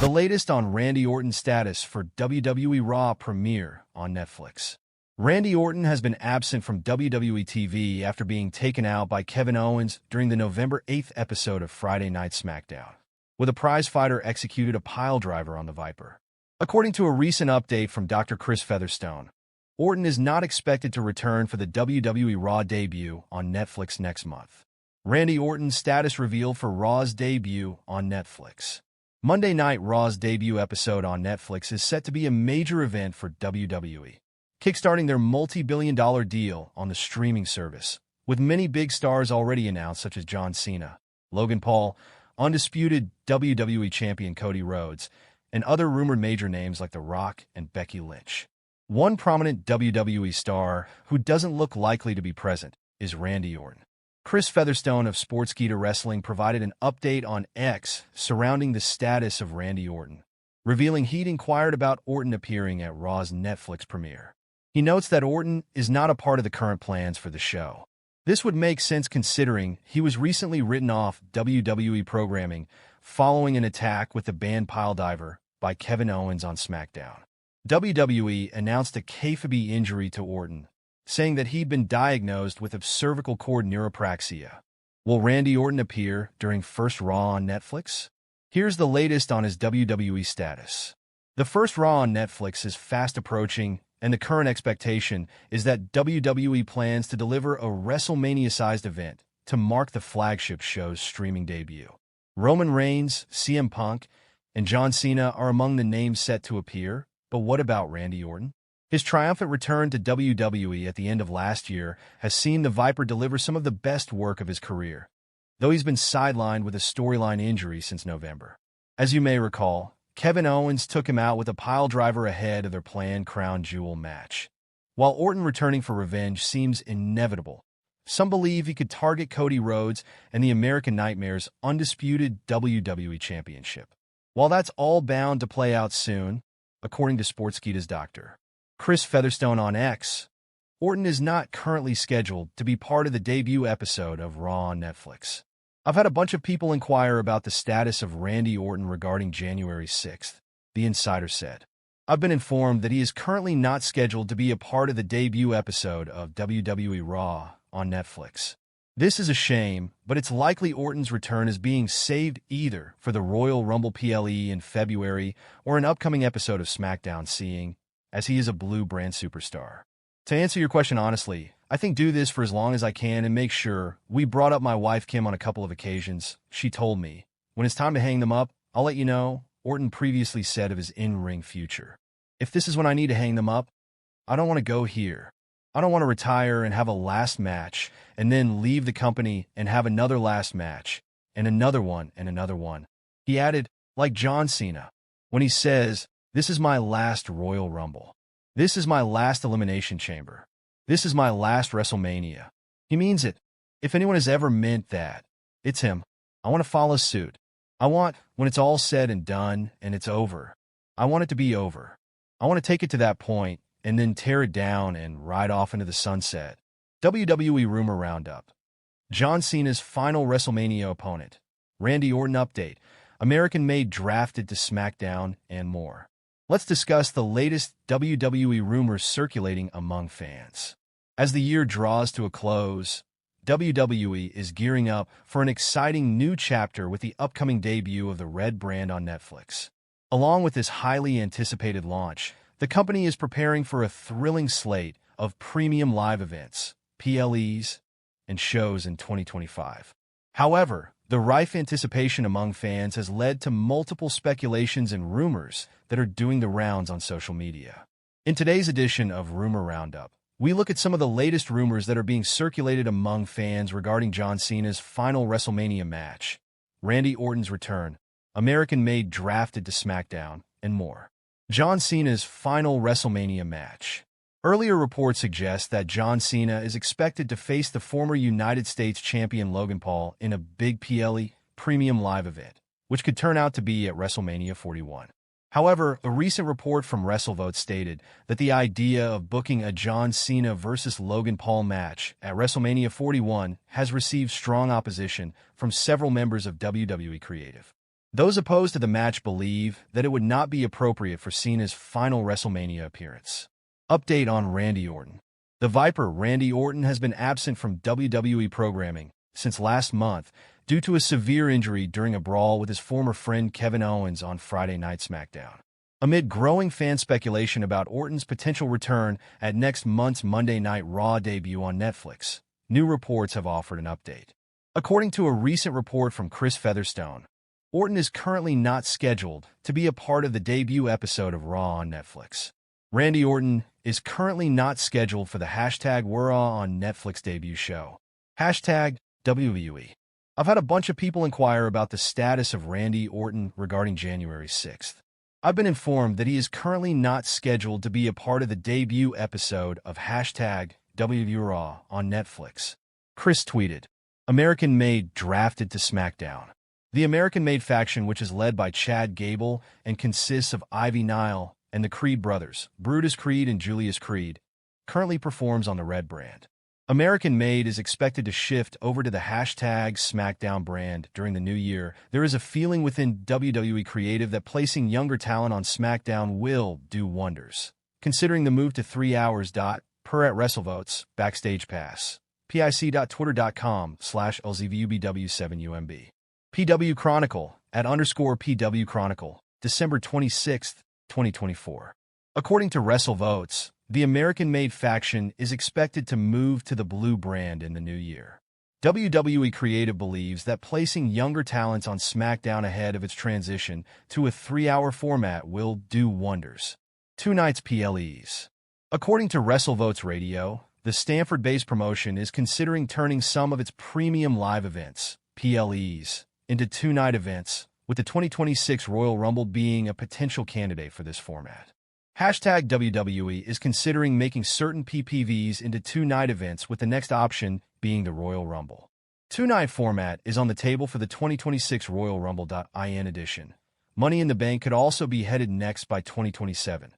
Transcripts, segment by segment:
The latest on Randy Orton's status for WWE RAW premiere on Netflix. Randy Orton has been absent from WWE TV after being taken out by Kevin Owens during the November 8th episode of Friday Night SmackDown, with a Prizefighter executed a piledriver on the Viper. According to a recent update from Dr. Chris Featherstone, Orton is not expected to return for the WWE RAW debut on Netflix next month. Randy Orton's status revealed for Raw's debut on Netflix. Monday Night Raw's debut episode on Netflix is set to be a major event for WWE, kickstarting their multi-billion-dollar deal on the streaming service, with many big stars already announced such as John Cena, Logan Paul, Undisputed WWE champion Cody Rhodes, and other rumored major names like the Rock and Becky Lynch. One prominent WWE star who doesn't look likely to be present is Randy Orton. Chris Featherstone of Sportskeeda Wrestling provided an update on X surrounding the status of Randy Orton, revealing he'd inquired about Orton appearing at Raw's Netflix premiere. He notes that Orton is not a part of the current plans for the show. This would make sense considering he was recently written off WWE programming following an attack with the band Piledriver by Kevin Owens on SmackDown. WWE announced a kayfabe injury to Orton, saying that he'd been diagnosed with cervical cord neuropraxia. Will Randy Orton appear during first Raw on Netflix? Here's the latest on his WWE status. The first Raw on Netflix is fast approaching, and the current expectation is that WWE plans to deliver a WrestleMania-sized event to mark the flagship show's streaming debut. Roman Reigns, CM Punk, and John Cena are among the names set to appear, but what about Randy Orton? His triumphant return to WWE at the end of last year has seen the Viper deliver some of the best work of his career, though he's been sidelined with a storyline injury since November. As you may recall, Kevin Owens took him out with a piledriver ahead of their planned crown jewel match. While Orton returning for revenge seems inevitable, some believe he could target Cody Rhodes and the American Nightmare's undisputed WWE Championship. While that's all bound to play out soon, according to Sportskeeda's Dr. Chris Featherstone on X, Orton is not currently scheduled to be part of the debut episode of Raw on Netflix. I've had a bunch of people inquire about the status of Randy Orton regarding January 6th, the insider said. I've been informed that he is currently not scheduled to be a part of the debut episode of WWE RAW on Netflix. This is a shame, but it's likely Orton's return is being saved either for the Royal Rumble PLE in February or an upcoming episode of SmackDown, seeing as he is a blue brand superstar. To answer your question honestly, I think do this for as long as I can and make sure. We brought up my wife Kim on a couple of occasions. She told me, when it's time to hang them up, I'll let you know, Orton previously said of his in-ring future. If this is when I need to hang them up, I don't want to go here. I don't want to retire and have a last match and then leave the company and have another last match and another one and another one. He added, like John Cena, when he says, "This is my last Royal Rumble. This is my last Elimination Chamber. This is my last WrestleMania." He means it. If anyone has ever meant that, it's him. I want to follow suit. I want, when it's all said and done and it's over, I want it to be over. I want to take it to that point and then tear it down and ride off into the sunset. WWE Rumor Roundup. John Cena's final WrestleMania opponent. Randy Orton update. American-made drafted to SmackDown and more. Let's discuss the latest WWE rumors circulating among fans. As the year draws to a close, WWE is gearing up for an exciting new chapter with the upcoming debut of the Red brand on Netflix. Along with this highly anticipated launch, the company is preparing for a thrilling slate of premium live events, PLEs, and shows in 2025. However, the rife anticipation among fans has led to multiple speculations and rumors that are doing the rounds on social media. In today's edition of Rumor Roundup, we look at some of the latest rumors that are being circulated among fans regarding John Cena's final WrestleMania match, Randy Orton's return, American-made drafted to SmackDown, and more. John Cena's final WrestleMania match. Earlier reports suggest that John Cena is expected to face the former United States champion Logan Paul in a big PLE premium live event, which could turn out to be at WrestleMania 41. However, a recent report from WrestleVote stated that the idea of booking a John Cena versus Logan Paul match at WrestleMania 41 has received strong opposition from several members of WWE Creative. Those opposed to the match believe that it would not be appropriate for Cena's final WrestleMania appearance. Update on Randy Orton. The Viper Randy Orton has been absent from WWE programming since last month due to a severe injury during a brawl with his former friend Kevin Owens on Friday Night SmackDown. Amid growing fan speculation about Orton's potential return at next month's Monday Night Raw debut on Netflix, new reports have offered an update. According to a recent report from Chris Featherstone, Orton is currently not scheduled to be a part of the debut episode of Raw on Netflix. Randy Orton is currently not scheduled for the #WRAW on Netflix debut show. #WWE. I've had a bunch of people inquire about the status of Randy Orton regarding January 6th. I've been informed that he is currently not scheduled to be a part of the debut episode of #WWE RAW on Netflix. Chris tweeted, American Made drafted to SmackDown. The American Made faction, which is led by Chad Gable and consists of Ivy Nile and the Creed brothers, Brutus Creed and Julius Creed, currently performs on the Red brand. American Made is expected to shift over to the #SmackDown brand during the new year. There is a feeling within WWE Creative that placing younger talent on SmackDown will do wonders. Considering the move to 3 hours. Per at WrestleVotes, Backstage Pass, pic.twitter.com/LZVUBW7UMB. PW Chronicle, @_PW Chronicle, December 26, 2024. According to WrestleVotes, the American Made faction is expected to move to the blue brand in the new year. WWE Creative believes that placing younger talents on SmackDown ahead of its transition to a 3-hour format will do wonders. Tonight's PLEs. According to WrestleVotes Radio, the Stanford-based promotion is considering turning some of its premium live events, PLEs, into 2-night events, with the 2026 Royal Rumble being a potential candidate for this format. #WWE is considering making certain PPVs into 2-night events, with the next option being the Royal Rumble. 2-night format is on the table for the 2026 Royal Rumble.in edition. Money in the Bank could also be headed next by 2027.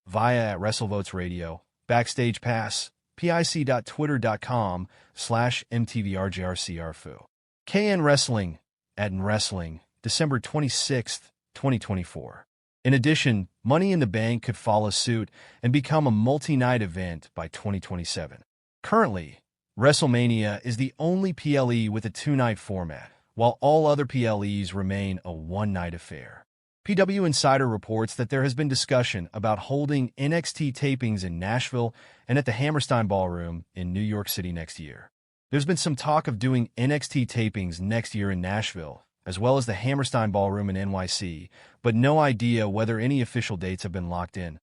Via @WrestleVotes Radio, Backstage Pass, pic.twitter.com/MTVRJRCRFU. KN Wrestling, @NWrestling, December 26, 2024. In addition, Money in the Bank could follow suit and become a multi-night event by 2027. Currently, WrestleMania is the only PLE with a 2-night format, while all other PLEs remain a 1-night affair. PW Insider reports that there has been discussion about holding NXT tapings in Nashville and at the Hammerstein Ballroom in New York City next year. There's been some talk of doing NXT tapings next year in Nashville, as well as the Hammerstein Ballroom in NYC, but no idea whether any official dates have been locked in.